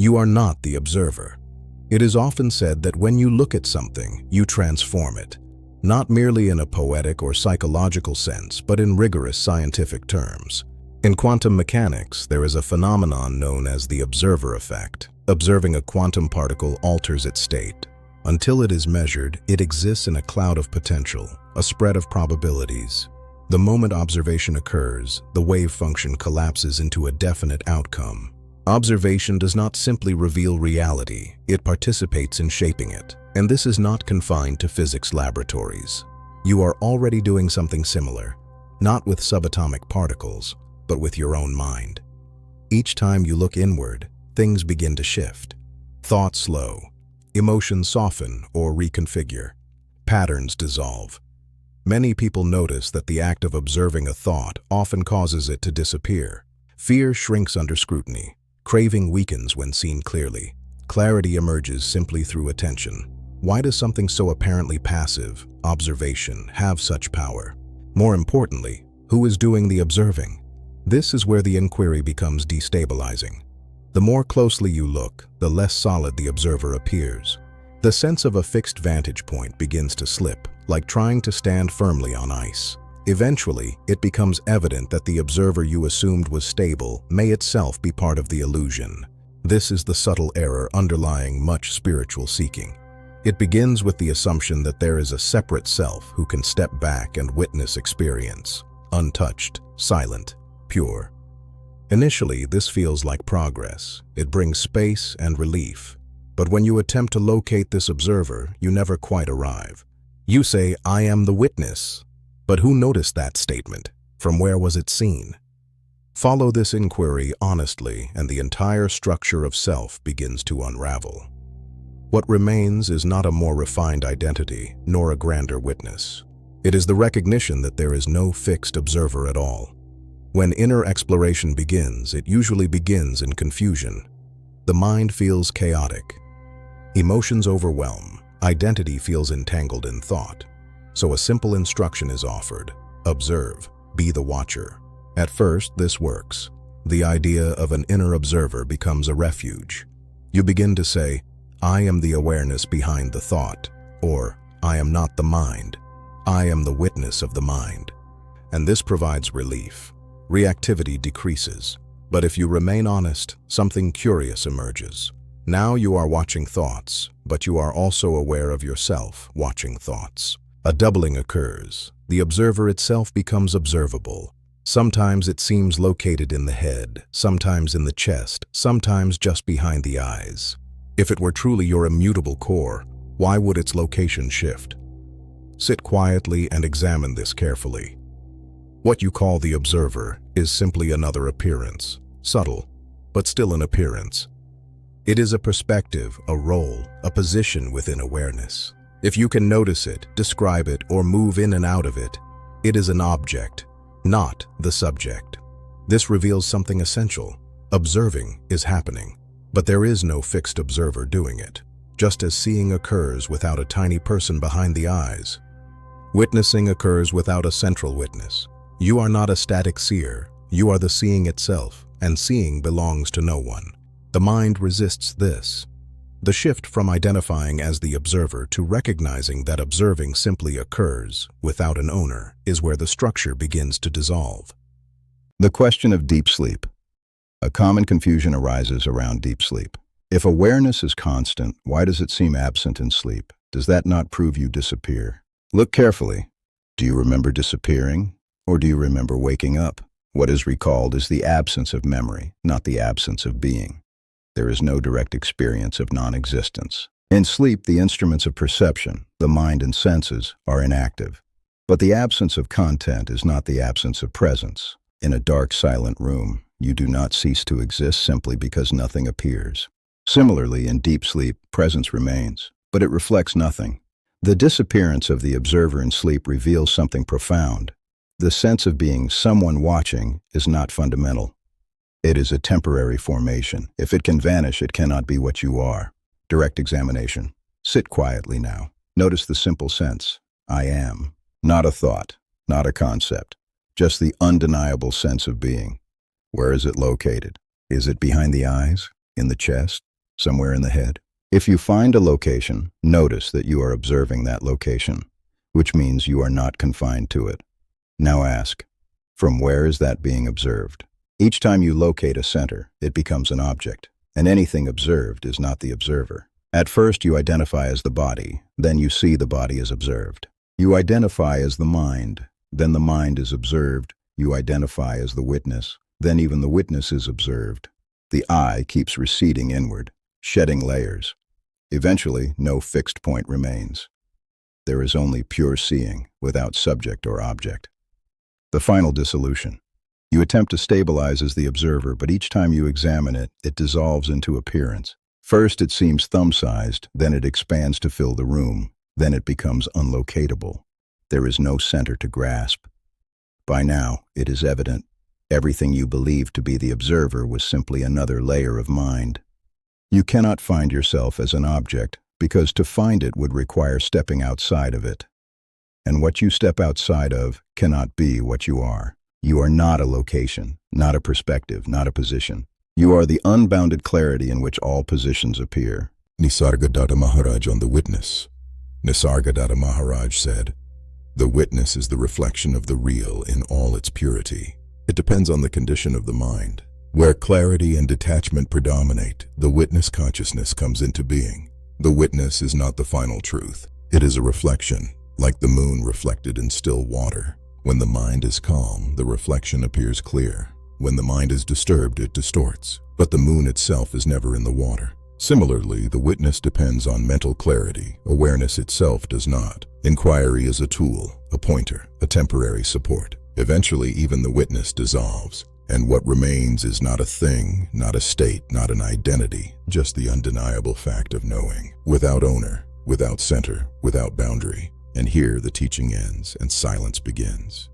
You are not the observer. It is often said that when you look at something, you transform it, not merely in a poetic or psychological sense, but in rigorous scientific terms. In quantum mechanics, there is a phenomenon known as the observer effect. Observing a quantum particle alters its state. Until it is measured, it exists in a cloud of potential, a spread of probabilities. The moment observation occurs, the wave function collapses into a definite outcome. Observation does not simply reveal reality, it participates in shaping it. And this is not confined to physics laboratories. You are already doing something similar, not with subatomic particles, but with your own mind. Each time you look inward, things begin to shift. Thoughts slow, emotions soften or reconfigure, patterns dissolve. Many people notice that the act of observing a thought often causes it to disappear. Fear shrinks under scrutiny. Craving weakens when seen clearly. Clarity emerges simply through attention. Why does something so apparently passive, observation, have such power? More importantly, who is doing the observing? This is where the inquiry becomes destabilizing. The more closely you look, the less solid the observer appears. The sense of a fixed vantage point begins to slip, like trying to stand firmly on ice. Eventually, it becomes evident that the observer you assumed was stable may itself be part of the illusion. This is the subtle error underlying much spiritual seeking. It begins with the assumption that there is a separate self who can step back and witness experience, untouched, silent, pure. Initially, this feels like progress. It brings space and relief. But when you attempt to locate this observer, you never quite arrive. You say, "I am the witness." But who noticed that statement? From where was it seen? Follow this inquiry honestly, and the entire structure of self begins to unravel. What remains is not a more refined identity, nor a grander witness. It is the recognition that there is no fixed observer at all. When inner exploration begins, it usually begins in confusion. The mind feels chaotic. Emotions overwhelm. Identity feels entangled in thought. So a simple instruction is offered. Observe. Be the watcher. At first, this works. The idea of an inner observer becomes a refuge. You begin to say, "I am the awareness behind the thought," or "I am not the mind. I am the witness of the mind." And this provides relief. Reactivity decreases. But if you remain honest, something curious emerges. Now you are watching thoughts, but you are also aware of yourself watching thoughts. A doubling occurs. The observer itself becomes observable. Sometimes it seems located in the head, sometimes in the chest, sometimes just behind the eyes. If it were truly your immutable core, why would its location shift? Sit quietly and examine this carefully. What you call the observer is simply another appearance, subtle, but still an appearance. It is a perspective, a role, a position within awareness. If you can notice it, describe it, or move in and out of it, it is an object, not the subject. This reveals something essential. Observing is happening, but there is no fixed observer doing it, just as seeing occurs without a tiny person behind the eyes. Witnessing occurs without a central witness. You are not a static seer, you are the seeing itself, and seeing belongs to no one. The mind resists this. The shift from identifying as the observer to recognizing that observing simply occurs without an owner is where the structure begins to dissolve. The question of deep sleep. A common confusion arises around deep sleep. If awareness is constant, why does it seem absent in sleep? Does that not prove you disappear? Look carefully. Do you remember disappearing, or do you remember waking up? What is recalled is the absence of memory, not the absence of being. There is no direct experience of non-existence. In sleep, the instruments of perception, the mind and senses, are inactive. But the absence of content is not the absence of presence. In a dark, silent room, you do not cease to exist simply because nothing appears. Similarly, in deep sleep, presence remains, but it reflects nothing. The disappearance of the observer in sleep reveals something profound. The sense of being someone watching is not fundamental. It is a temporary formation. If it can vanish, it cannot be what you are. Direct examination. Sit quietly now. Notice the simple sense. I am. Not a thought, not a concept. Just the undeniable sense of being. Where is it located? Is it behind the eyes? In the chest? Somewhere in the head. If you find a location, notice that you are observing that location, which means you are not confined to it. Now ask, from where is that being observed? Each time you locate a center, it becomes an object, and anything observed is not the observer. At first you identify as the body, then you see the body as observed. You identify as the mind, then the mind is observed. You identify as the witness, then even the witness is observed. The I keeps receding inward, shedding layers. Eventually, no fixed point remains. There is only pure seeing, without subject or object. The final dissolution. You attempt to stabilize as the observer, but each time you examine it, it dissolves into appearance. First it seems thumb-sized, then it expands to fill the room, then it becomes unlocatable. There is no center to grasp. By now, it is evident, everything you believed to be the observer was simply another layer of mind. You cannot find yourself as an object, because to find it would require stepping outside of it. And what you step outside of cannot be what you are. You are not a location, not a perspective, not a position. You are the unbounded clarity in which all positions appear. Nisargadatta Maharaj on the witness. Nisargadatta Maharaj said, "The witness is the reflection of the real in all its purity. It depends on the condition of the mind. Where clarity and detachment predominate, the witness consciousness comes into being. The witness is not the final truth. It is a reflection, like the moon reflected in still water. When the mind is calm, the reflection appears clear. When the mind is disturbed, it distorts. But the moon itself is never in the water. Similarly, the witness depends on mental clarity. Awareness itself does not. Inquiry is a tool, a pointer, a temporary support. Eventually, even the witness dissolves. And what remains is not a thing, not a state, not an identity, just the undeniable fact of knowing. Without owner, without center, without boundary. And here the teaching ends and silence begins.